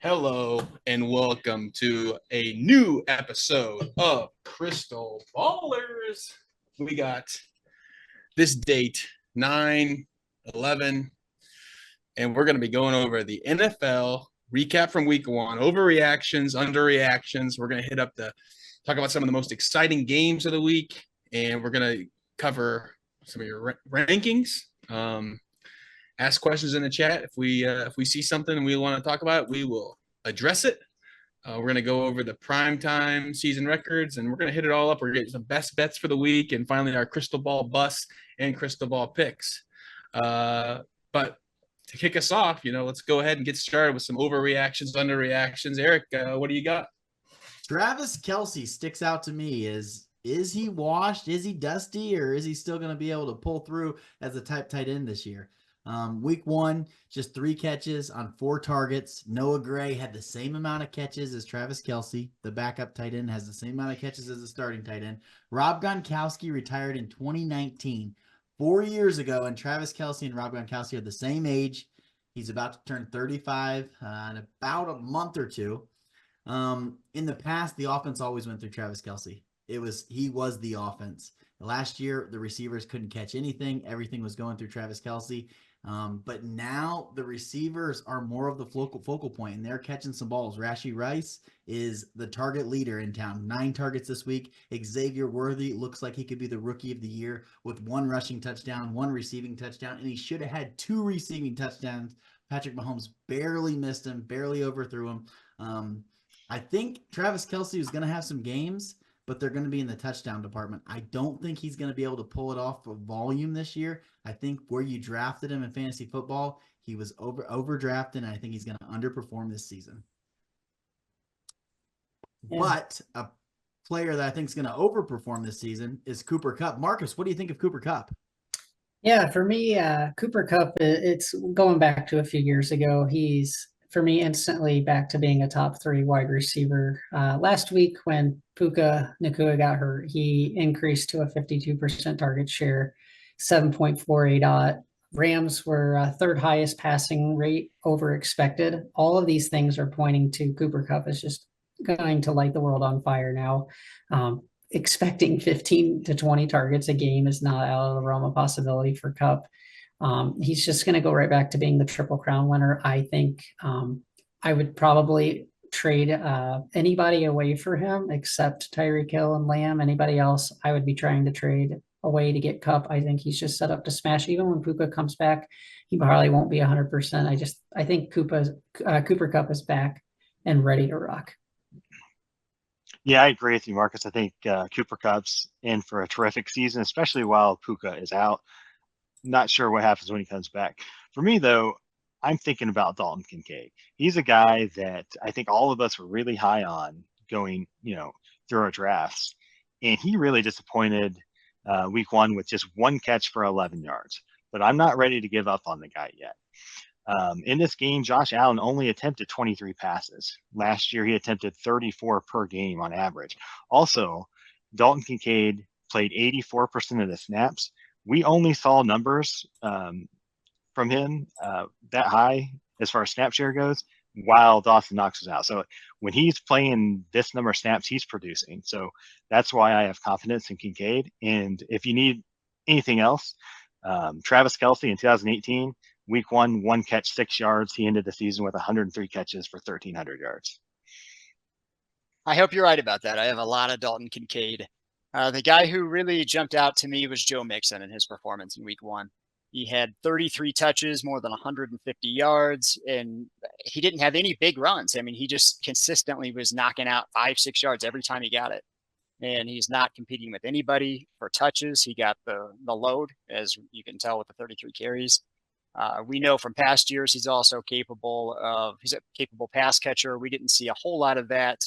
Hello and welcome to a new episode of Crystal Ballers. We got this date 9/11, and we're going to be going over the NFL recap from week one, overreactions, underreactions. We're going to talk about some of the most exciting games of the week, and we're going to cover some of your rankings. Ask questions in the chat. If we see something and we want to talk about it, we will address it. We're going to go over the primetime season records, and we're going to hit it all up. We're going to get the best bets for the week, and finally our crystal ball busts and crystal ball picks. But to kick us off, let's go ahead and get started with some overreactions, underreactions. Eric, what do you got? Travis Kelce sticks out to me. Is he washed? Is he dusty? Or is he still going to be able to pull through as a type tight end this year? Week one, just 3 catches on 4 targets. Noah Gray had the same amount of catches as Travis Kelce. The backup tight end has the same amount of catches as the starting tight end. Rob Gronkowski retired in 2019, 4 years ago, and Travis Kelce and Rob Gronkowski are the same age. He's about to turn 35 in about a month or two. In the past, the offense always went through Travis Kelce. He was the offense. Last year, the receivers couldn't catch anything. Everything was going through Travis Kelce. But now the receivers are more of the focal point, and they're catching some balls. Rashee Rice is the target leader in town. 9 targets this week. Xavier Worthy looks like he could be the rookie of the year with 1 rushing touchdown, 1 receiving touchdown, and he should have had 2 receiving touchdowns. Patrick Mahomes barely missed him, barely overthrew him. I think Travis Kelce is going to have some games, but they're going to be in the touchdown department. I don't think he's going to be able to pull it off for volume this year. I think where you drafted him in fantasy football, he was overdrafted, and I think he's going to underperform this season. Yeah. But a player that I think is going to overperform this season is Cooper Kupp. Marcus, what do you think of Cooper Kupp? Yeah, for me, Cooper Kupp, it's going back to a few years ago. He's, for me, instantly back to being a top 3 wide receiver. Last week when Puka Nacua got hurt, he increased to a 52% target share, 7.48 Rams were 3rd highest passing rate over expected. All of these things are pointing to Cooper Kupp is just going to light the world on fire now. Expecting 15 to 20 targets a game is not out of the realm of possibility for Kupp. He's just going to go right back to being the Triple Crown winner. I think I would probably trade anybody away for him except Tyreek Hill and Lamb. Anybody else, I would be trying to trade away to get Kupp. I think he's just set up to smash. Even when Puka comes back, he probably won't be 100%. I think Cooper Kupp is back and ready to rock. Yeah, I agree with you, Marcus. I think Cooper Kupp's in for a terrific season, especially while Puka is out. Not sure what happens when he comes back. For me, though, I'm thinking about Dalton Kincaid. He's a guy that I think all of us were really high on going, through our drafts. And he really disappointed week one with just 1 catch for 11 yards. But I'm not ready to give up on the guy yet. In this game, Josh Allen only attempted 23 passes. Last year, he attempted 34 per game on average. Also, Dalton Kincaid played 84% of the snaps. We only saw numbers from him that high as far as snap share goes while Dawson Knox was out. So when he's playing this number of snaps, he's producing. So that's why I have confidence in Kincaid. And if you need anything else, Travis Kelce in 2018, week 1 catch, 6 yards. He ended the season with 103 catches for 1,300 yards. I hope you're right about that. I have a lot of Dalton Kincaid. The guy who really jumped out to me was Joe Mixon in his performance in week 1. He had 33 touches, more than 150 yards, and he didn't have any big runs. I mean, he just consistently was knocking out 5-6 yards every time he got it. And he's not competing with anybody for touches. He got the load, as you can tell with the 33 carries. We know from past years he's also he's a capable pass catcher. We didn't see a whole lot of that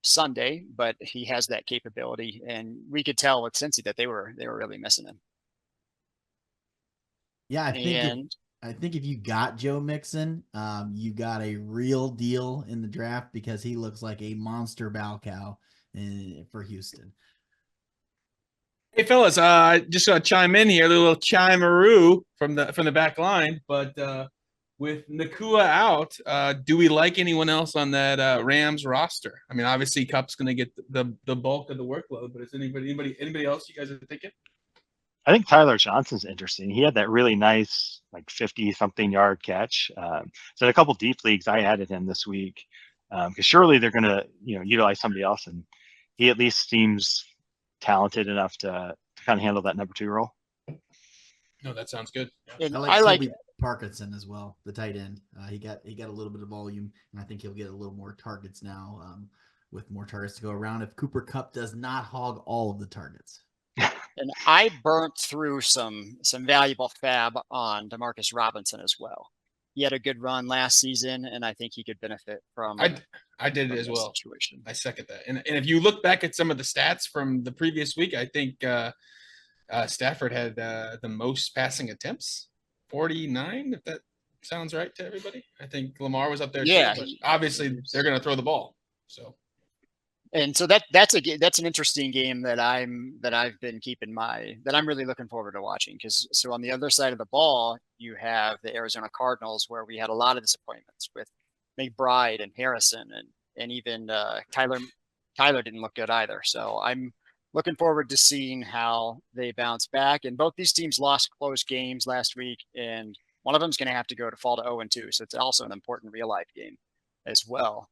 Sunday, but he has that capability, and we could tell with Cincy that they were really missing him. Yeah, I think if you got Joe Mixon, you got a real deal in the draft because he looks like a monster bow cow for Houston. Hey fellas, just gonna chime in here, a little chimaroo from the back line. But with Nakua out, do we like anyone else on that Rams roster? I mean, obviously Kupp's going to get the bulk of the workload, but is anybody else you guys are thinking? I think Tyler Johnson's interesting. He had that really nice, like 50-something yard catch. So in a couple deep leagues, I added him this week because surely they're going to, utilize somebody else, and he at least seems talented enough to kind of handle that number 2 role. No, that sounds good. And I like Toby Parkinson as well, the tight end. He got a little bit of volume, and I think he'll get a little more targets now with more targets to go around if Cooper Kupp does not hog all of the targets. And I burnt through some valuable fab on Demarcus Robinson as well. He had a good run last season, and I think he could benefit from. I did it as well. Situation. I second that. And if you look back at some of the stats from the previous week, I think Stafford had the most passing attempts, 49. If that sounds right to everybody, I think Lamar was up there. Yeah, too, but obviously they're going to throw the ball. So. And so that's an interesting game that I've been keeping that I'm really looking forward to watching, because so on the other side of the ball you have the Arizona Cardinals, where we had a lot of disappointments with McBride and Harrison and even Tyler didn't look good either. So I'm looking forward to seeing how they bounce back. And both these teams lost close games last week, and one of them's going to have to fall to 0-2. So it's also an important real life game as well.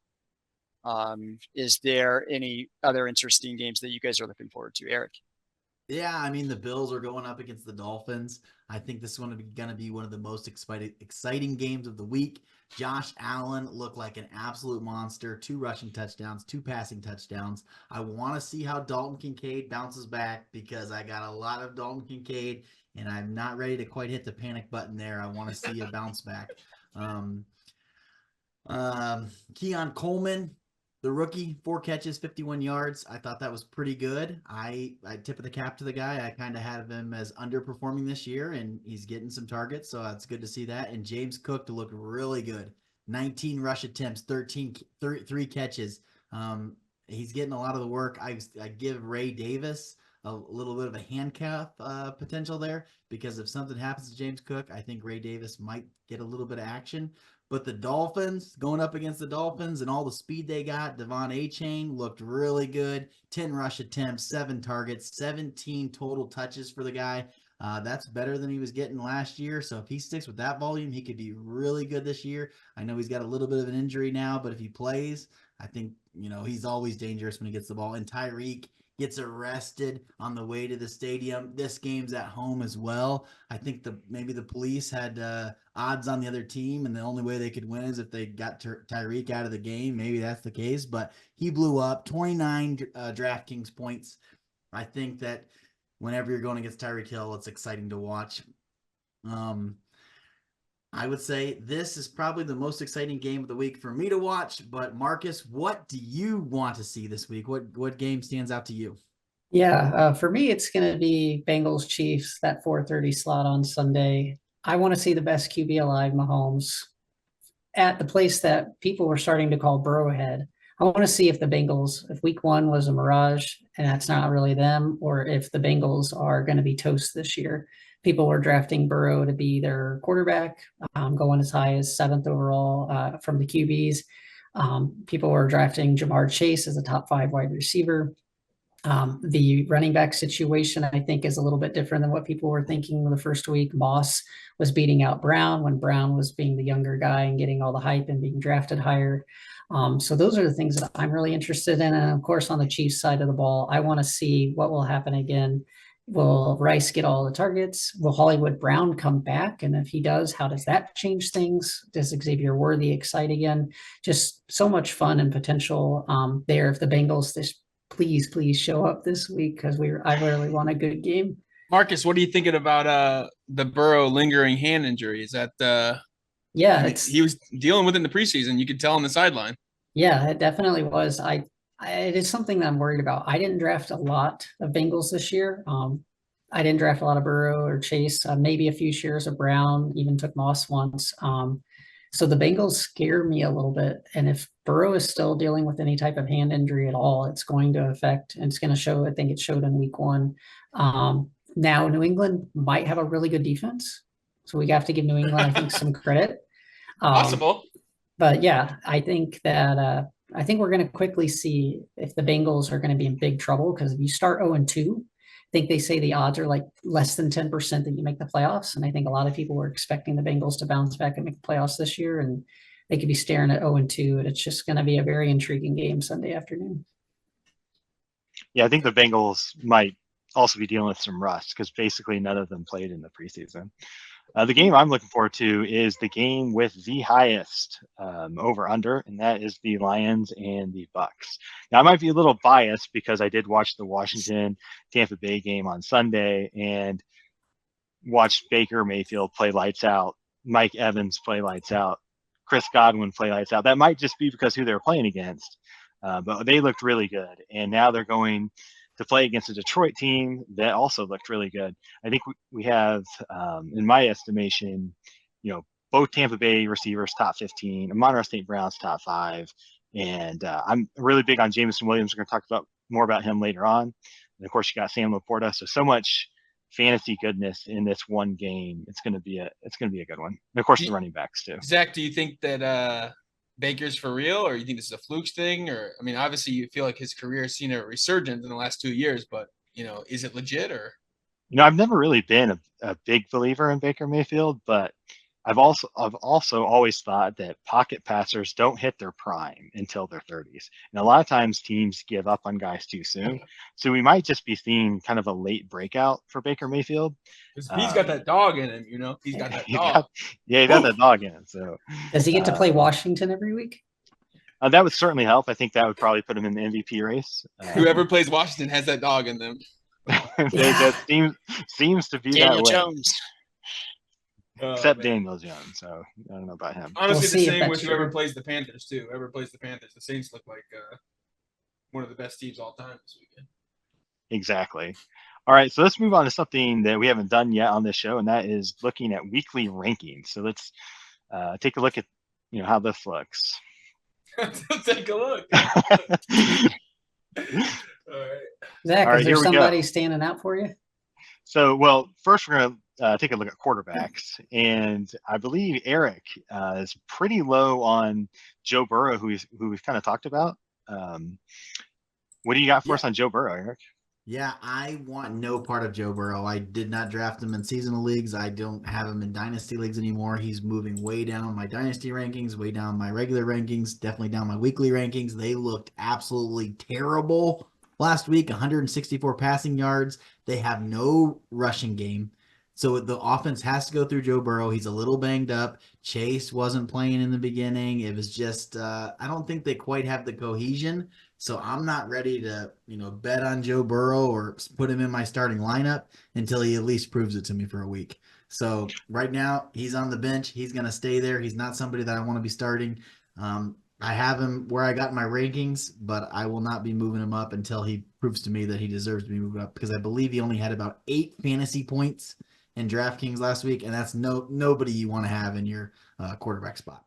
Is there any other interesting games that you guys are looking forward to, Eric? Yeah, I mean, the Bills are going up against the Dolphins. I think this is going to be one of the most exciting games of the week. Josh Allen looked like an absolute monster. 2 rushing touchdowns, 2 passing touchdowns. I want to see how Dalton Kincaid bounces back, because I got a lot of Dalton Kincaid, and I'm not ready to quite hit the panic button there. I want to see a bounce back. Keon Coleman, the rookie, 4 catches, 51 yards. I thought that was pretty good. I tip of the cap to the guy. I kind of had him as underperforming this year, and he's getting some targets, so it's good to see that. And James Cook to look really good. 19 rush attempts, 3 catches. He's getting a lot of the work. I give Ray Davis a little bit of a handcuff potential there, because if something happens to James Cook, I think Ray Davis might get a little bit of action. But the Dolphins, going up against the Dolphins and all the speed they got, Devon Achane looked really good. 10 rush attempts, 7 targets, 17 total touches for the guy. That's better than he was getting last year. So if he sticks with that volume, he could be really good this year. I know he's got a little bit of an injury now, but if he plays, I think, he's always dangerous when he gets the ball. And Tyreek gets arrested on the way to the stadium. This game's at home as well. I think maybe the police had odds on the other team, and the only way they could win is if they got Tyreek out of the game. Maybe that's the case, but he blew up 29 DraftKings points. I think that whenever you're going against Tyreek Hill, it's exciting to watch. I would say this is probably the most exciting game of the week for me to watch. But Marcus, what do you want to see this week? What game stands out to you? Yeah, for me, it's going to be Bengals Chiefs, that 4:30 slot on Sunday. I want to see the best QB alive, Mahomes, at the place that people were starting to call Burrowhead. I want to see if the Bengals, if week 1 was a mirage and that's not really them, or if the Bengals are going to be toast this year. People were drafting Burrow to be their quarterback, going as high as 7th overall from the QBs. People were drafting Jamar Chase as a top 5 wide receiver. The running back situation, I think, is a little bit different than what people were thinking the first week. Moss was beating out Brown when Brown was being the younger guy and getting all the hype and being drafted higher. So those are the things that I'm really interested in. And of course, on the Chiefs side of the ball, I want to see what will happen again. Will Rice get all the targets? Will Hollywood Brown come back? And if he does, how does that change things? Does Xavier Worthy excite again? Just so much fun and potential there. If the Bengals, please show up this week, because I really want a good game. Marcus, what are you thinking about the Burrow lingering hand injury? Is that yeah, he was dealing with it in the preseason. You could tell on the sideline. Yeah, it definitely was. It is something that I'm worried about. I didn't draft a lot of Bengals this year. I didn't draft a lot of Burrow or Chase, maybe a few shares of Brown, even took Moss once. So the Bengals scare me a little bit. And if Burrow is still dealing with any type of hand injury at all, it's going to affect, and it's going to show. I think it showed in week 1. Now, New England might have a really good defense. So we have to give New England, I think, some credit. Possible. But yeah, I think that I think we're going to quickly see if the Bengals are going to be in big trouble, because if you start 0-2, I think they say the odds are like less than 10% that you make the playoffs. And I think a lot of people were expecting the Bengals to bounce back and make the playoffs this year, and they could be staring at 0-2. And it's just going to be a very intriguing game Sunday afternoon. Yeah, I think the Bengals might also be dealing with some rust because basically none of them played in the preseason. The game I'm looking forward to is the game with the highest over/under, and that is the Lions and the Bucks. Now, I might be a little biased because I did watch the Washington Tampa Bay game on Sunday and watched Baker Mayfield play lights out, Mike Evans play lights out, Chris Godwin play lights out. That might just be because who they're playing against, but they looked really good. And now they're going to play against a Detroit team that also looked really good. I think we have, in my estimation, both Tampa Bay receivers top 15, Amon-Ra St. Brown's top 5, and I'm really big on Jameson Williams. We're going to talk more about him later on. And of course, you got Sam Laporta. So much fantasy goodness in this one game. It's going to be a good one. And of course, the running backs too. Zach, do you think that Baker's for real, or you think this is a fluke thing? Or, I mean, obviously you feel like his career has seen a resurgence in the last 2 years, but is it legit? Or I've never really been a big believer in Baker Mayfield, but I've also always thought that pocket passers don't hit their prime until their 30s, and a lot of times teams give up on guys too soon. So we might just be seeing kind of a late breakout for Baker Mayfield. he's got that dog in him, he's got that dog. He got that dog in him. So does he get to play Washington every week? That would certainly help. I think that would probably put him in the MVP race. Whoever plays Washington has that dog in them. That seems to be Daniel that way. Jones. Except Daniel Jones, so I don't know about him. Honestly, the same with whoever plays the Panthers too. Whoever plays the Panthers, the Saints look like one of the best teams all time this weekend. Exactly. All right, so let's move on to something that we haven't done yet on this show, and that is looking at weekly rankings. So let's take a look at how this looks. Take a look. All right. Zach, is there somebody standing out for you? So, well, first we're going to take a look at quarterbacks. And I believe Eric is pretty low on Joe Burrow, who we've kind of talked about. What do you got for us on Joe Burrow, Eric? Yeah, I want no part of Joe Burrow. I did not draft him in seasonal leagues. I don't have him in dynasty leagues anymore. He's moving way down my dynasty rankings, way down my regular rankings, definitely down my weekly rankings. They looked absolutely terrible last week, 164 passing yards. They have no rushing game. So the offense has to go through Joe Burrow. He's a little banged up. Chase wasn't playing in the beginning. It was just, I don't think they quite have the cohesion. So I'm not ready to, bet on Joe Burrow or put him in my starting lineup until he at least proves it to me for a week. So right now he's on the bench. He's going to stay there. He's not somebody that I want to be starting. I have him where I got my rankings, but I will not be moving him up until he proves to me that he deserves to be moved up, because I believe he only had about 8 fantasy points in DraftKings last week, and that's nobody you want to have in your quarterback spot.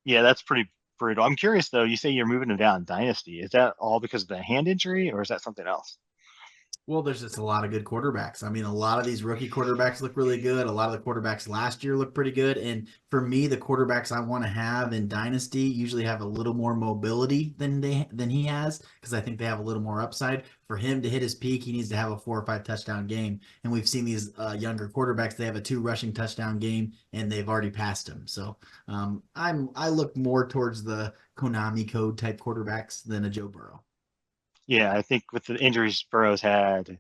Yeah, that's pretty brutal. I'm curious, though. You say you're moving him down in Dynasty. Is that all because of the hand injury, or is that something else? Well, there's just a lot of good quarterbacks. I mean, a lot of these rookie quarterbacks look really good. A lot of the quarterbacks last year look pretty good. And for me, the quarterbacks I want to have in Dynasty usually have a little more mobility than he has, because I think they have a little more upside. For him to hit his peak, he needs to have a 4 or 5 touchdown game. And we've seen these younger quarterbacks, they have a 2 rushing touchdown game, and they've already passed him. So I look more towards the Konami code type quarterbacks than a Joe Burrow. Yeah, I think with the injuries Burrow's had,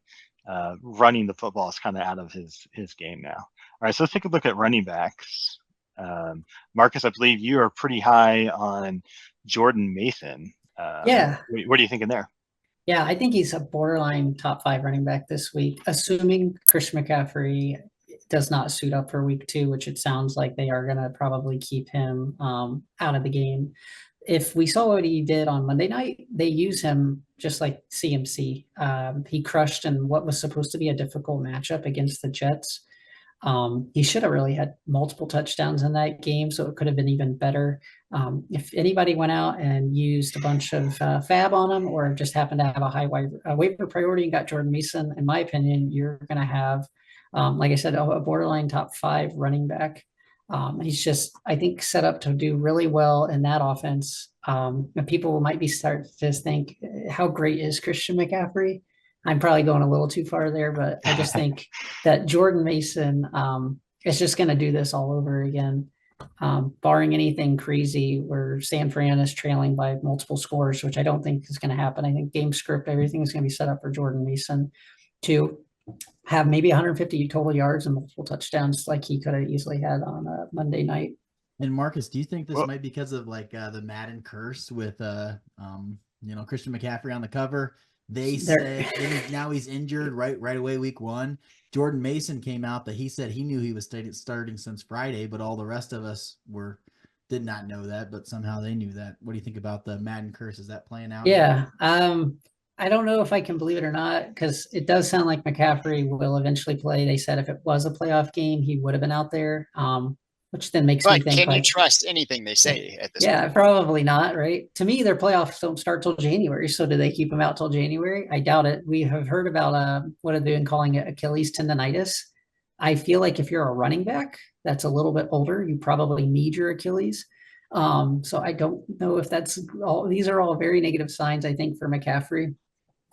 running the football is kind of out of his game now. All right, so let's take a look at running backs. Marcus, I believe you are pretty high on Jordan Mason. Yeah. What are you thinking there? Yeah, I think he's a borderline top 5 running back this week, assuming Chris McCaffrey does not suit up for week 2, which it sounds like they are going to probably keep him out of the game. If we saw what he did on Monday night, they use him just like CMC. He crushed in what was supposed to be a difficult matchup against the Jets. He should have really had multiple touchdowns in that game, so it could have been even better. If anybody went out and used a bunch of fab on him, or just happened to have a high waiver priority and got Jordan Mason, in my opinion, you're going to have, like I said, a borderline top 5 running back. He's just, I think, set up to do really well in that offense. And people might be starting to think, how great is Christian McCaffrey? I'm probably going a little too far there, but I just think that Jordan Mason is just going to do this all over again, barring anything crazy where San Fran is trailing by multiple scores, which I don't think is going to happen. I think game script, everything is going to be set up for Jordan Mason to have maybe 150 total yards and multiple touchdowns like he could have easily had on a Monday night. And Marcus, do you think this Well- might be because of like the Madden curse with Christian McCaffrey on the cover? They say now he's injured right away week 1. Jordan Mason came out that he said he knew he was starting since Friday, but all the rest of us did not know that, but somehow they knew that. What do you think about the Madden curse? Is that playing out? Yeah. I don't know if I can believe it or not, because it does sound like McCaffrey will eventually play. They said if it was a playoff game, he would have been out there, which then makes me But think, can you like, trust anything they say at this yeah, point? probably not, right? To me, their playoffs don't start till January. So do they keep him out till January? I doubt it. We have heard about what have they been calling it, Achilles tendonitis. I feel like if you're a running back that's a little bit older, you probably need your Achilles. So I don't know if that's all. These are all very negative signs, I think, for McCaffrey.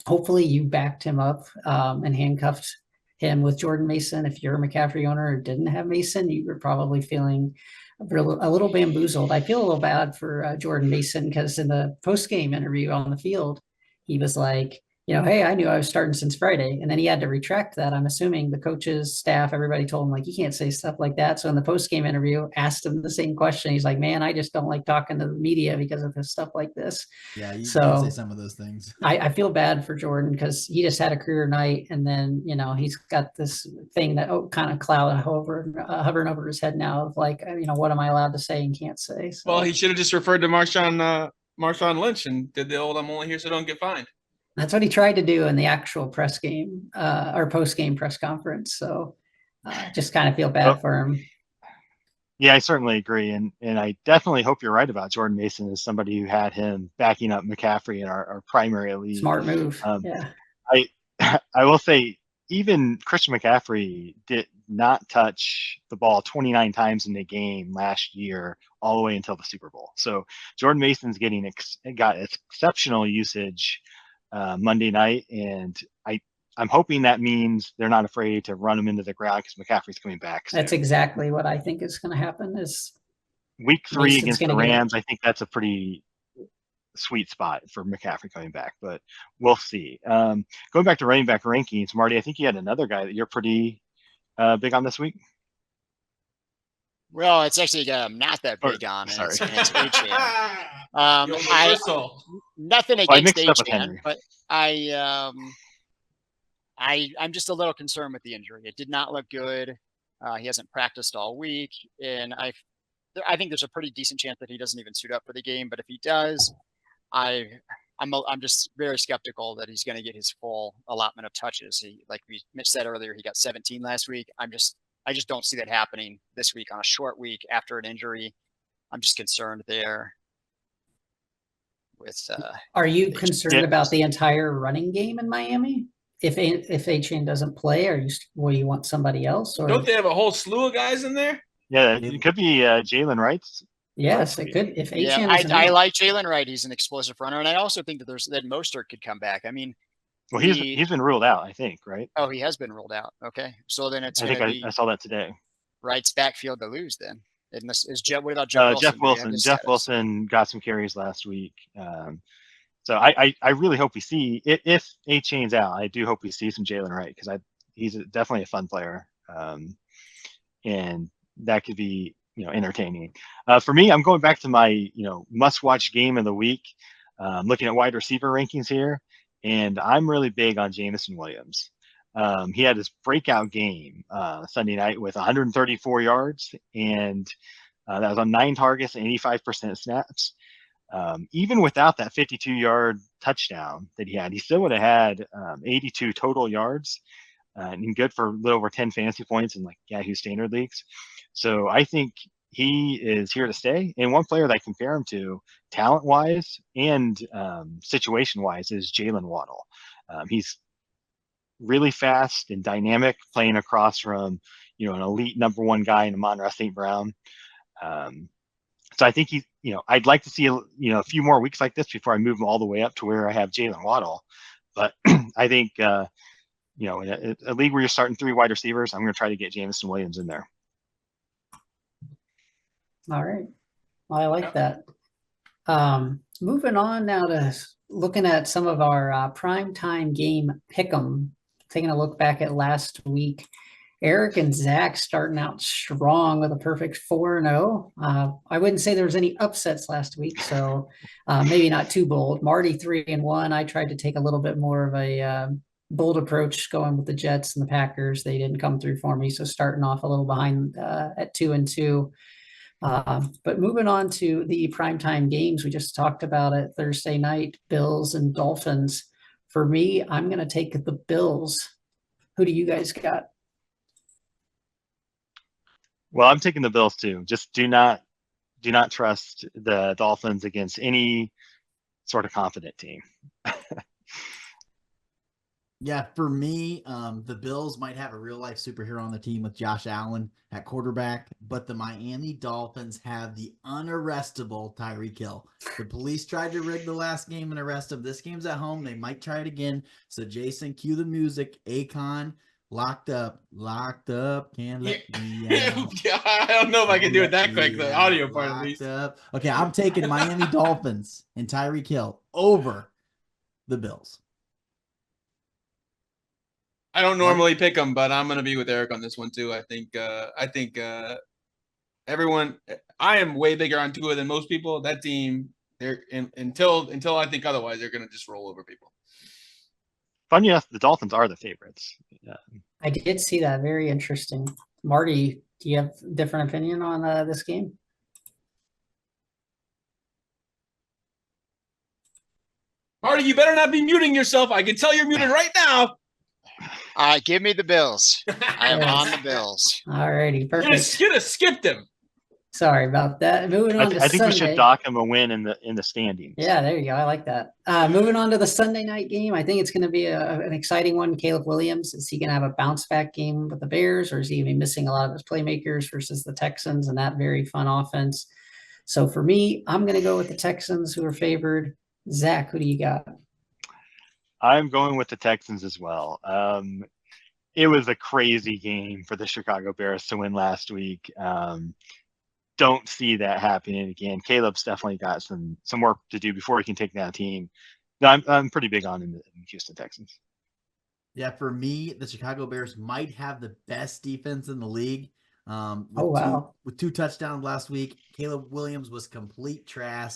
Hopefully you backed him up and handcuffed him with Jordan Mason. If you're a McCaffrey owner or didn't have Mason, you were probably feeling a little bamboozled. I feel a little bad for Jordan Mason because in the post-game interview on the field, he was like, hey, I knew I was starting since Friday. And then he had to retract that. I'm assuming the coaches, staff, everybody told him, like, you can't say stuff like that. So in the post-game interview, asked him the same question. He's like, man, I just don't like talking to the media because of this stuff like this. Yeah, you So can say some of those things. I feel bad for Jordan because he just had a career night, and then he's got this thing that kind of cloud hovering over his head now of like, what am I allowed to say and can't say? So, Well, he should have just referred to Marshawn Lynch and did the old "I'm only here so don't get fined." that's what he tried to do in the actual press game or post game press conference. So just kind of feel bad for him. Yeah, I certainly agree, and I definitely hope you're right about Jordan Mason as somebody who had him backing up McCaffrey in our primary league. Smart move. Yeah. I will say even Christian McCaffrey did not touch the ball 29 times in the game last year, all the way until the Super Bowl. So Jordan Mason's got exceptional usage Monday night, and I'm hoping that means they're not afraid to run him into the ground because McCaffrey's coming back. That's exactly what I think is going to happen. Is week 3 Mason's against the gonna get it. Rams. I think that's a pretty sweet spot for McCaffrey coming back, but we'll see. Going back to running back rankings, Marty, I think you had another guy that you're pretty big on this week. Well, it's actually not that big on. Sorry. It's H-Man. Nothing I against mixed up with H-Man, Henry. but I'm just a little concerned with the injury. It did not look good. He hasn't practiced all week, and I think there's a pretty decent chance that he doesn't even suit up for the game. But if he does, I'm just very skeptical that he's going to get his full allotment of touches. Like we said earlier, he got 17 last week. I just don't see that happening this week on a short week after an injury. I'm just concerned there. Are you concerned about the entire running game in Miami? If Achane doesn't play, will you want somebody else? Or Don't they have a whole slew of guys in there? Yeah, it could be Jalen Wright's. Yes, it could. If Achane I like Jalen Wright. He's an explosive runner, and I also think that Mostert could come back. I mean, well, he's been ruled out, I think, right? Oh, he has been ruled out. Okay, so then it's. I saw that today. Wright's backfield to lose then. And what about Jeff Wilson? Jeff Wilson got some carries last week. So I really hope we see if Achane's out. I do hope we see some Jalen Wright because he's definitely a fun player, and that could be entertaining. For me, I'm going back to my must-watch game of the week. Looking at wide receiver rankings here, and I'm really big on Jameson Williams. He had his breakout game Sunday night with 134 yards, and that was on 9 targets and 85% snaps. Even without that 52-yard touchdown that he had, he still would have had 82 total yards and good for a little over 10 fantasy points in like Yahoo standard leagues. So I think he is here to stay. And one player that I compare him to talent-wise and situation-wise is Jalen Waddle. He's really fast and dynamic, playing across from, an elite number one guy in Amon-Ra St. Brown. So I think I'd like to see, a few more weeks like this before I move him all the way up to where I have Jalen Waddle. But I think, in a league where you're starting 3 wide receivers, I'm going to try to get Jameson Williams in there. All right. Well, I like that. Moving on now to looking at some of our primetime game pick'em. Taking a look back at last week, Eric and Zach starting out strong with a perfect 4-0. I wouldn't say there was any upsets last week, so maybe not too bold. Marty 3-1. I tried to take a little bit more of a bold approach going with the Jets and the Packers. They didn't come through for me, so starting off a little behind at 2-2. But moving on to the primetime games, we just talked about it Thursday night, Bills and Dolphins. For me, I'm going to take the Bills. Who do you guys got? Well, I'm taking the Bills too. Just do not trust the Dolphins against any sort of confident team. Yeah, for me, the Bills might have a real-life superhero on the team with Josh Allen at quarterback, but the Miami Dolphins have the unarrestable Tyreek Hill. The police tried to rig the last game and arrest him. This game's at home. They might try it again. So, Jason, cue the music. Akon, locked up, can't let me out. I don't know if I can do it that quick, the audio part at least. Up. Okay, I'm taking Miami Dolphins and Tyreek Hill over the Bills. I don't normally pick them, but I'm going to be with Eric on this one too. I think everyone. I am way bigger on Tua than most people. That team, until I think otherwise, they're going to just roll over people. Funny enough, the Dolphins are the favorites. Yeah. I did see that. Very interesting. Marty, do you have a different opinion on this game? Marty, you better not be muting yourself. I can tell you're muted right now. Give me the Bills. I am on the Bills. All righty, perfect. You'd have skipped him. Sorry about that. Moving on to I think Sunday. we should dock him a win in the standings. Yeah, there you go. I like that. Moving on to the Sunday night game, I think it's going to be an exciting one. Caleb Williams, is he going to have a bounce back game with the Bears, or is he going to be missing a lot of his playmakers versus the Texans and that very fun offense? So for me, I'm going to go with the Texans, who are favored. Zach, who do you got? I'm going with the Texans as well. It was a crazy game for the Chicago Bears to win last week. Don't see that happening again. Caleb's definitely got some work to do before he can take that team. No, I'm pretty big on in the Houston Texans. Yeah, for me, the Chicago Bears might have the best defense in the league. With 2 touchdowns last week. Caleb Williams was complete trash.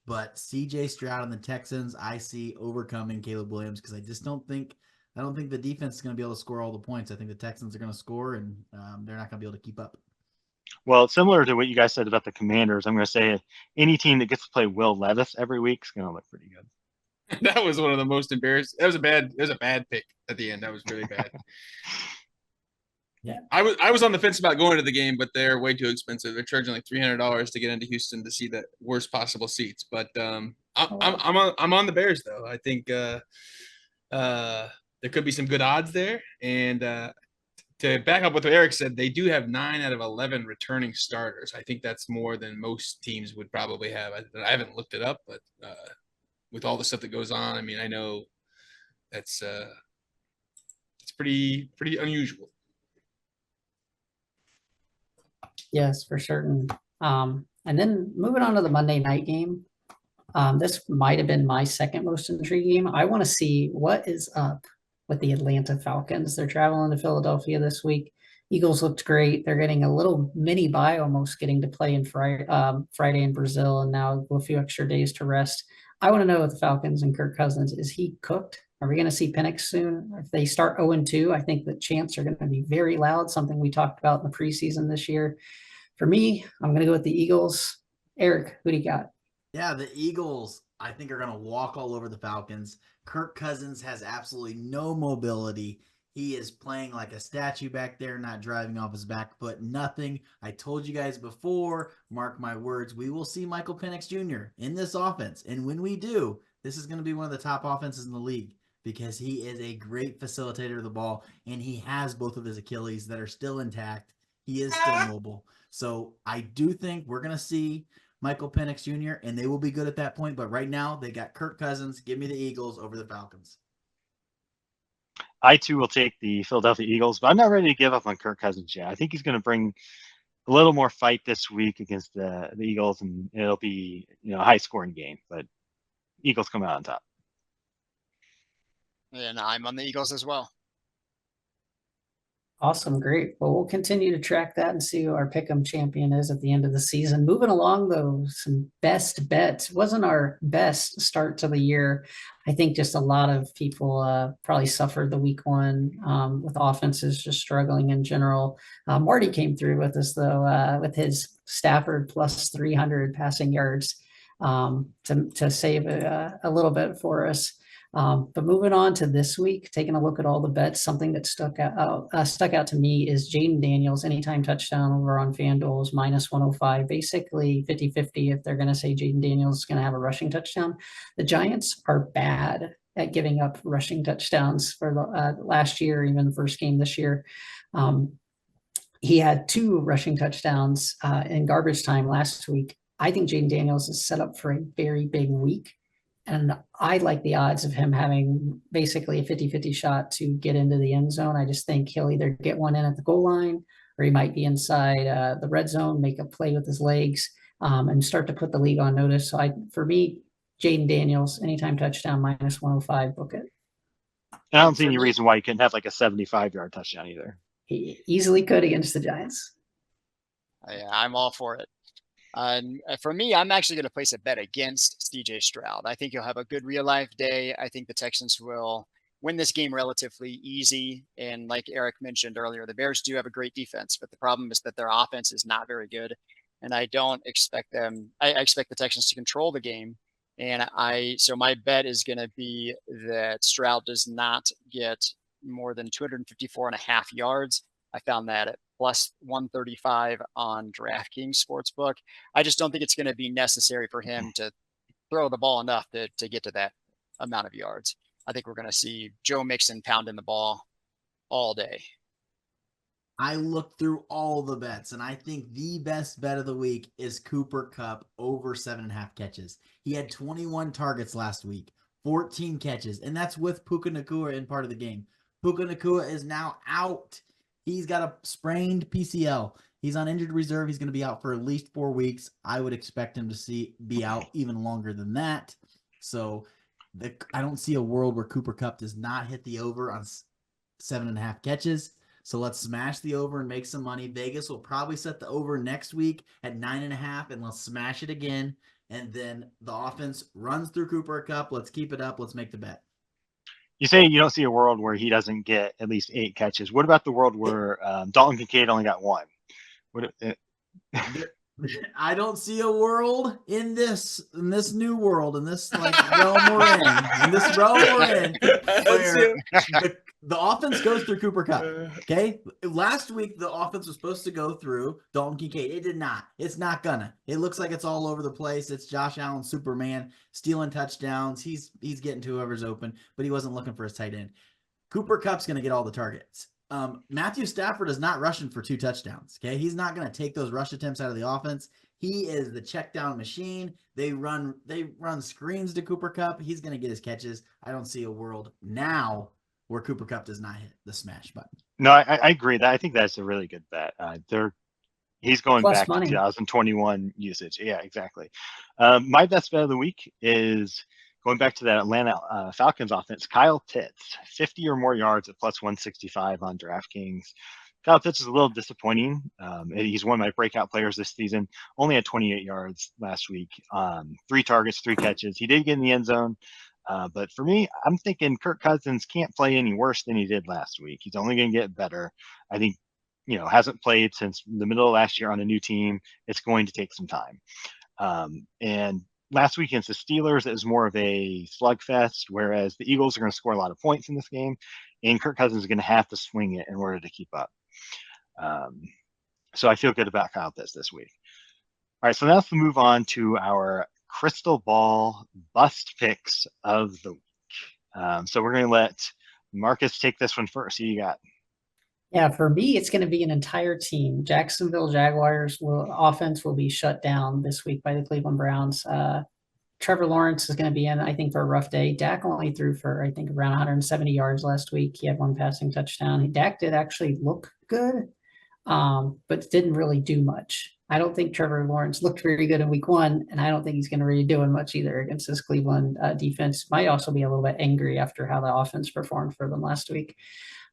But CJ Stroud and the Texans, I see overcoming Caleb Williams because I don't think the defense is going to be able to score all the points. I think the Texans are going to score, and they're not going to be able to keep up. Well, similar to what you guys said about the Commanders, I'm going to say any team that gets to play Will Levis every week is going to look pretty good. That was one of the most embarrassing. It was a bad pick at the end. That was really bad. Yeah, I was on the fence about going to the game, but they're way too expensive. They're charging like $300 to get into Houston to see the worst possible seats. But I'm on the Bears though. I think there could be some good odds there. And to back up what Eric said, they do have 9 out of 11 returning starters. I think that's more than most teams would probably have. I haven't looked it up, but with all the stuff that goes on, I mean, I know that's it's pretty unusual. Yes, for certain. And then moving on to the Monday night game. This might have been my second most intriguing game. I want to see what is up with the Atlanta Falcons. They're traveling to Philadelphia this week. Eagles looked great. They're getting a little mini bye, almost getting to play in Friday in Brazil, and now a few extra days to rest. I want to know with the Falcons and Kirk Cousins, is he cooked? Are we going to see Penix soon? If they start 0-2, I think the chants are going to be very loud, something we talked about in the preseason this year. For me, I'm going to go with the Eagles. Eric, who do you got? Yeah, the Eagles, I think, are going to walk all over the Falcons. Kirk Cousins has absolutely no mobility. He is playing like a statue back there, not driving off his back foot, nothing. I told you guys before, mark my words, we will see Michael Penix Jr. in this offense. And when we do, this is going to be one of the top offenses in the league. because he is a great facilitator of the ball, and he has both of his Achilles that are still intact. He is still mobile. So I do think we're going to see Michael Penix Jr., and they will be good at that point. But right now, they got Kirk Cousins. Give me the Eagles over the Falcons. I too will take the Philadelphia Eagles, but I'm not ready to give up on Kirk Cousins yet. I think he's going to bring a little more fight this week against the Eagles, and it'll be a high scoring game. But Eagles come out on top. And I'm on the Eagles as well. Awesome, great. Well, we'll continue to track that and see who our Pick'em champion is at the end of the season. Moving along, though, some best bets. Wasn't our best start to the year. I think just a lot of people probably suffered the week one with offenses just struggling in general. Marty came through with us, though, with his Stafford plus 300 passing yards to save a little bit for us. But moving on to this week, taking a look at all the bets, something that stuck out to me is Jaden Daniels, anytime touchdown over on FanDuel is minus 105, basically 50-50 if they're going to say Jaden Daniels is going to have a rushing touchdown. The Giants are bad at giving up rushing touchdowns for the last year, even the first game this year. He had 2 rushing touchdowns in garbage time last week. I think Jaden Daniels is set up for a very big week. And I like the odds of him having basically a 50-50 shot to get into the end zone. I just think he'll either get one in at the goal line, or he might be inside the red zone, make a play with his legs, and start to put the league on notice. So for me, Jaden Daniels, anytime touchdown, minus 105, book it. And I don't see any reason why you couldn't have like a 75-yard touchdown either. He easily could against the Giants. Yeah, I'm all for it. For me, I'm actually going to place a bet against CJ Stroud. I think he'll have a good real life day. I think the Texans will win this game relatively easy. And like Eric mentioned earlier, the Bears do have a great defense, but the problem is that their offense is not very good. And I don't expect them. I expect the Texans to control the game. And so my bet is going to be that Stroud does not get more than 254.5 yards. I found that at plus 135 on DraftKings Sportsbook. I just don't think it's going to be necessary for him to throw the ball enough to get to that amount of yards. I think we're going to see Joe Mixon pounding the ball all day. I looked through all the bets, and I think the best bet of the week is Cooper Kupp over 7.5 catches. He had 21 targets last week, 14 catches, and that's with Puka Nacua in part of the game. Puka Nacua is now out. He's got a sprained PCL. He's on injured reserve. He's going to be out for at least 4 weeks. I would expect him to be out even longer than that. So I don't see a world where Cooper Kupp does not hit the over on 7.5 catches. So let's smash the over and make some money. Vegas will probably set the over next week at 9.5, and let's smash it again. And then the offense runs through Cooper Kupp. Let's keep it up. Let's make the bet. You say you don't see a world where he doesn't get at least 8 catches. What about the world where Dalton Kincaid only got 1? I don't see a world in this new world, in this realm we're in, where the offense goes through Cooper Kupp. Okay, last week the offense was supposed to go through Dalton Kincaid. It did not. It's not gonna. It looks like it's all over the place. It's Josh Allen, Superman, stealing touchdowns. He's getting to whoever's open, but he wasn't looking for his tight end. Cooper Kupp's gonna get all the targets. Matthew Stafford is not rushing for 2 touchdowns. Okay, he's not going to take those rush attempts out of the offense. He is the check down machine. They run screens to Cooper Kupp. He's going to get his catches. I don't see a world now where Cooper Kupp does not hit the smash button. No, I agree. I think that's a really good bet. He's going Plus back money. to 2021 usage. Yeah, exactly. My best bet of the week is going back to that Atlanta Falcons offense. Kyle Pitts, 50 or more yards at plus 165 on DraftKings. Kyle Pitts is a little disappointing. He's one of my breakout players this season. Only had 28 yards last week. 3 targets, 3 catches. He did get in the end zone. But for me, I'm thinking Kirk Cousins can't play any worse than he did last week. He's only going to get better. I think, hasn't played since the middle of last year on a new team. It's going to take some time. And last week against the Steelers, it was more of a slugfest, whereas the Eagles are going to score a lot of points in this game, and Kirk Cousins is going to have to swing it in order to keep up. So I feel good about Kyle Pitts this week. All right, so now let's move on to our crystal ball bust picks of the week. So we're going to let Marcus take this one first. Who you got? Yeah, for me, it's going to be an entire team. Jacksonville Jaguars offense will be shut down this week by the Cleveland Browns. Trevor Lawrence is going to be in, I think, for a rough day. Dak only threw for, I think, around 170 yards last week. He had one passing touchdown. Dak did actually look good, but didn't really do much. I don't think Trevor Lawrence looked very good in week one, and I don't think he's going to really do much either against this Cleveland defense. Might also be a little bit angry after how the offense performed for them last week.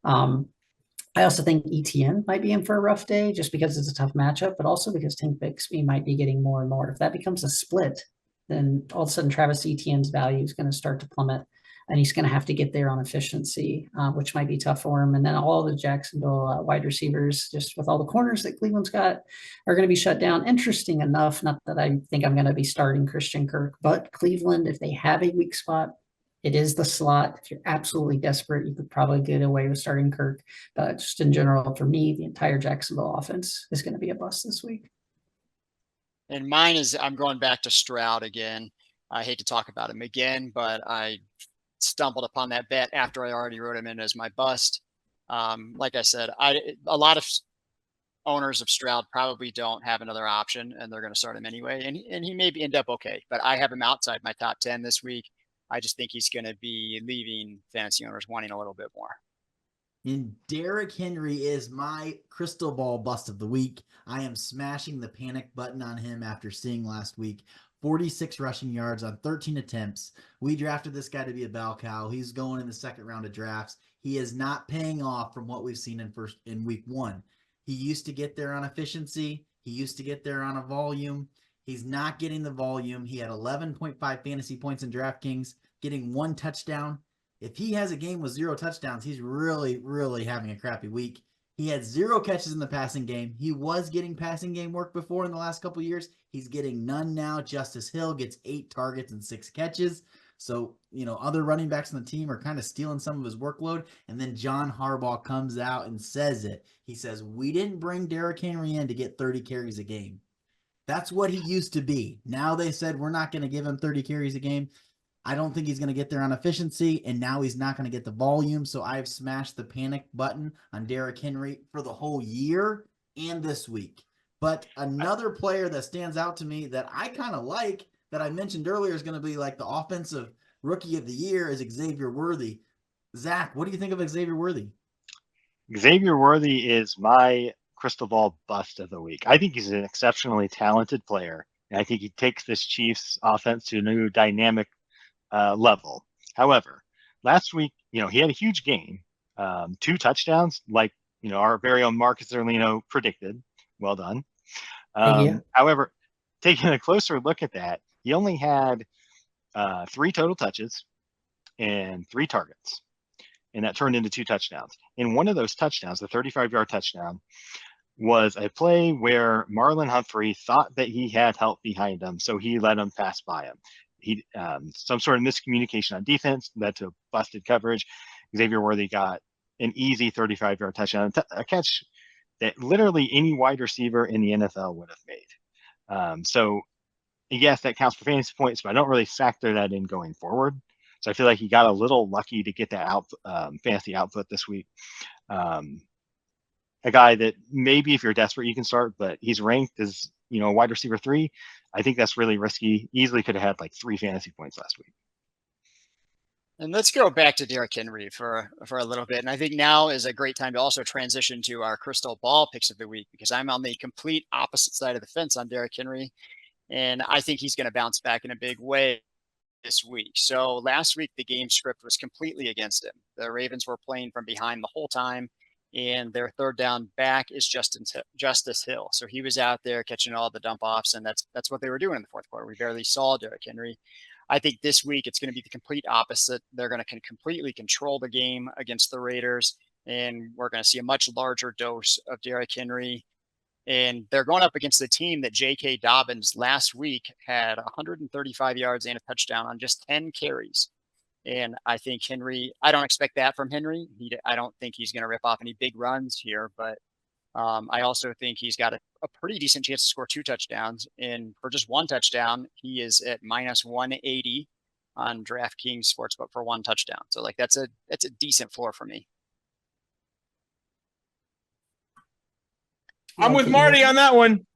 I also think ETN might be in for a rough day just because it's a tough matchup, but also because Tank Bixby might be getting more and more. If that becomes a split, then all of a sudden Travis Etienne's value is going to start to plummet, and he's going to have to get there on efficiency, which might be tough for him. And then all the Jacksonville wide receivers, just with all the corners that Cleveland's got, are going to be shut down. Interesting enough, not that I think I'm going to be starting Christian Kirk, but Cleveland, if they have a weak spot, it is the slot. If you're absolutely desperate, you could probably get away with starting Kirk. But just in general, for me, the entire Jacksonville offense is going to be a bust this week. And mine is, I'm going back to Stroud again. I hate to talk about him again, but I stumbled upon that bet after I already wrote him in as my bust. Like I said, a lot of owners of Stroud probably don't have another option, and they're going to start him anyway. And he may end up okay, but I have him outside my top 10 this week. I just think he's going to be leaving fantasy owners wanting a little bit more. And Derrick Henry is my crystal ball bust of the week. I am smashing the panic button on him after seeing last week 46 rushing yards on 13 attempts. We drafted this guy to be a bell cow. He's going in the second round of drafts. He is not paying off from what we've seen in week one. He used to get there on efficiency. He used to get there on a volume. He's not getting the volume. He had 11.5 fantasy points in DraftKings, getting 1 touchdown. If he has a game with 0 touchdowns, he's really, really having a crappy week. He had 0 catches in the passing game. He was getting passing game work before in the last couple of years. He's getting none now. Justice Hill gets 8 targets and 6 catches. So, other running backs on the team are kind of stealing some of his workload. And then John Harbaugh comes out and says it. He says, we didn't bring Derrick Henry in to get 30 carries a game. That's what he used to be. Now they said, we're not going to give him 30 carries a game. I don't think he's going to get there on efficiency, and now he's not going to get the volume. So I've smashed the panic button on Derrick Henry for the whole year and this week. But another player that stands out to me that I kind of like, that I mentioned earlier, is going to be like the offensive rookie of the year, is Xavier Worthy. Zach, what do you think of Xavier Worthy? Xavier Worthy is my crystal ball bust of the week. I think he's an exceptionally talented player, and I think he takes this Chiefs offense to a new dynamic level. However, last week, he had a huge game, 2 touchdowns, like our very own Marcus Zerlino predicted. Well done. However, taking a closer look at that, he only had 3 total touches and 3 targets, and that turned into 2 touchdowns. And one of those touchdowns, the 35-yard touchdown, was a play where Marlon Humphrey thought that he had help behind him, so he let him pass by him. He some sort of miscommunication on defense led to busted coverage. Xavier Worthy got an easy 35-yard touchdown, a catch that literally any wide receiver in the NFL would have made. So yes, that counts for fantasy points, but I don't really factor that in going forward. So I feel like he got a little lucky to get that fantasy output this week. A guy that maybe if you're desperate you can start, but he's ranked as wide receiver 3. I think that's really risky. Easily could have had like 3 fantasy points last week. And let's go back to Derrick Henry for a little bit. And I think now is a great time to also transition to our crystal ball picks of the week, because I'm on the complete opposite side of the fence on Derrick Henry. And I think he's going to bounce back in a big way this week. So last week, the game script was completely against him. The Ravens were playing from behind the whole time, and their third down back is Justice Hill. So he was out there catching all the dump offs, and that's what they were doing in the fourth quarter. We barely saw Derrick Henry. I think this week it's going to be the complete opposite. They're going to completely control the game against the Raiders, and we're going to see a much larger dose of Derrick Henry. And they're going up against the team that J.K. Dobbins last week had 135 yards and a touchdown on just 10 carries. And I think Henry, I don't expect that from Henry. I don't think he's going to rip off any big runs here, but I also think he's got a pretty decent chance to score 2 touchdowns. And for just 1 touchdown, he is at minus 180. on DraftKings Sportsbook for 1 touchdown. So like that's a decent floor for me. I'm with Lucky Marty Eric. on that one.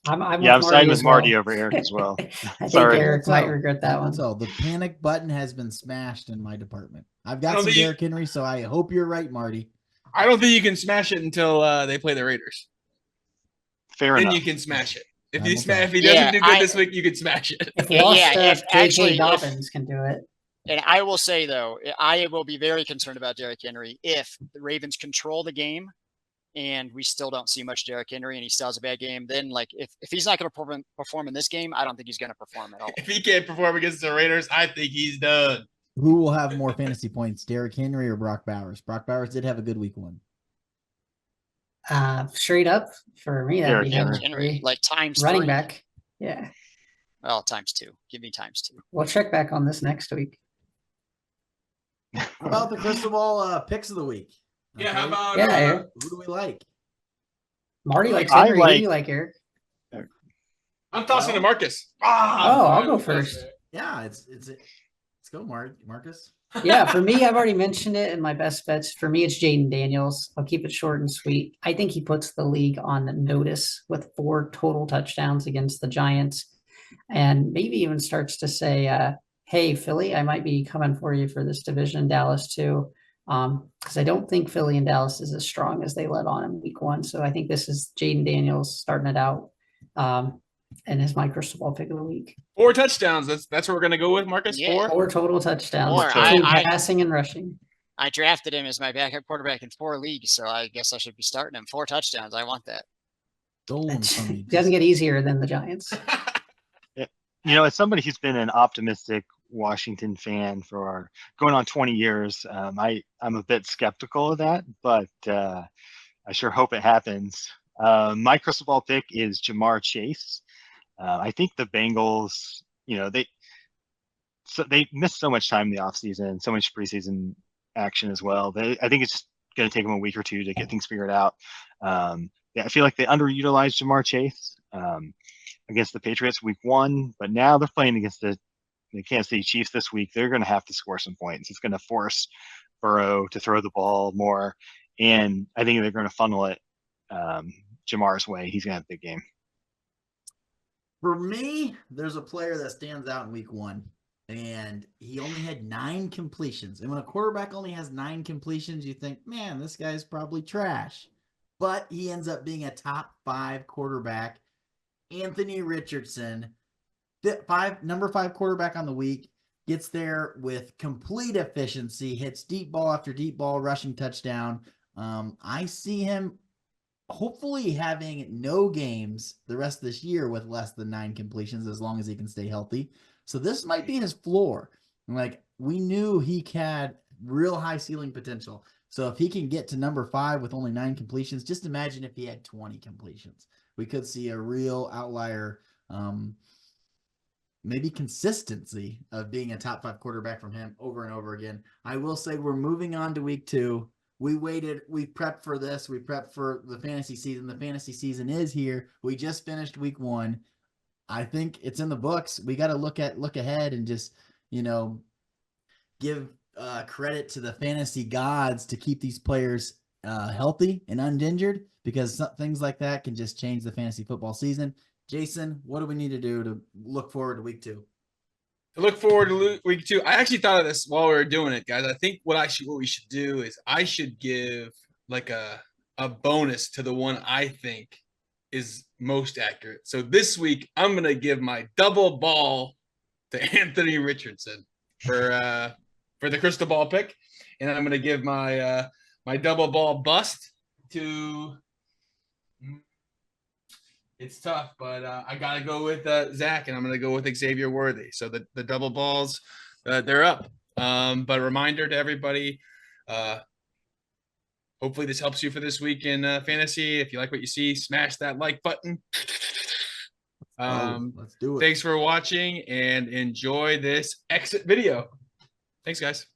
I'm Yeah, with I'm siding Marty with as Marty well. over Eric as well. I think Sorry. Eric might So, regret that one. So the panic button has been smashed in my department. I've I got don't some think you- Derrick Henry, so I hope you're right, Marty. I don't think you can smash it until they play the Raiders. Fair Then enough. you can smash it. If Time you will tell. if he doesn't Yeah, do good this week, you can smash it. If Yeah, washed if up actually- J.K. Dobbins can do it. And I will say, though, I will be very concerned about Derrick Henry if the Ravens control the game and we still don't see much Derrick Henry and he still has a bad game. Then, like, if he's not going to perform in this game, I don't think he's going to perform at all. If he can't perform against the Raiders, I think he's done. Who will have more fantasy points, Derrick Henry or Brock Bowers? Brock Bowers did have a good week 1. Straight up for me, that'd be Derrick number Derrick Henry, 3. like times Running 3. back. Yeah. Well, times 2. Give me times 2. We'll check back on this next week. How about the crystal ball picks of the week? Yeah, how about Yeah, Eric. who do we like? Marty likes I Henry. Who do you like, Eric? I'm tossing to Well- Marcus. I'll go first. Yeah, let's go, Marcus. Yeah, for me, I've already mentioned it in my best bets. For me, it's Jaden Daniels. I'll keep it short and sweet. I think he puts the league on notice with 4 total touchdowns against the Giants, and maybe even starts to say, hey, Philly, I might be coming for you for this division, Dallas too. Because I don't think Philly and Dallas is as strong as they let on in week 1. So I think this is Jaden Daniels starting it out. And is my crystal ball pick of the week. 4 touchdowns. That's what we're gonna go with, Marcus. Yeah. 4. 4 total touchdowns. Or Between I- passing and rushing. I drafted him as my backup quarterback in 4 leagues, so I guess I should be starting him. 4 touchdowns. I want that. Stolen from me. It doesn't get easier than the Giants. You know, as somebody who's been an optimistic Washington fan for going on 20 years, I'm a bit skeptical of that, but I sure hope it happens. My crystal ball pick is Jamar Chase. I think the Bengals, they missed so much time in the offseason, so much preseason action as well. I think it's just going to take them a week or 2 to get things figured out. I feel like they underutilized Jamar Chase against the Patriots week 1, but now they're playing against the Kansas City Chiefs this week. They're going to have to score some points. It's going to force Burrow to throw the ball more, and I think they're going to funnel it Jamar's way. He's going to have a big game. For me, there's a player that stands out in week 1, and he only had 9 completions. And when a quarterback only has 9 completions, you think, man, this guy's probably trash. But he ends up being a top 5 quarterback. Anthony Richardson, number 5 quarterback on the week, gets there with complete efficiency, hits deep ball after deep ball, rushing touchdown. I see him hopefully having no games the rest of this year with less than 9 completions, as long as he can stay healthy. So this might be his floor. Like, we knew he had real high ceiling potential. So if he can get to number 5 with only 9 completions, just imagine if he had 20 completions. We could see a real outlier, maybe consistency of being a top 5 quarterback from him over and over again. I will say we're moving on to week 2. We waited, we prepped for this, we prepped for the fantasy season. The fantasy season is here. We just finished week 1. I think it's in the books. We got to look ahead and just, give credit to the fantasy gods to keep these players healthy and uninjured, because things like that can just change the fantasy football season. Jason, what do we need to do to look forward to week 2? To look forward to week 2. I actually thought of this while we were doing it, guys. I think what we should do is I should give like a bonus to the one I think is most accurate. So this week I'm gonna give my double ball to Anthony Richardson for the crystal ball pick, and I'm gonna give my my double ball bust to. It's tough, but I got to go with Zach, and I'm going to go with Xavier Worthy. So the double balls, they're up. But a reminder to everybody, hopefully this helps you for this week in fantasy. If you like what you see, smash that like button. Let's do it. Thanks for watching, and enjoy this exit video. Thanks, guys.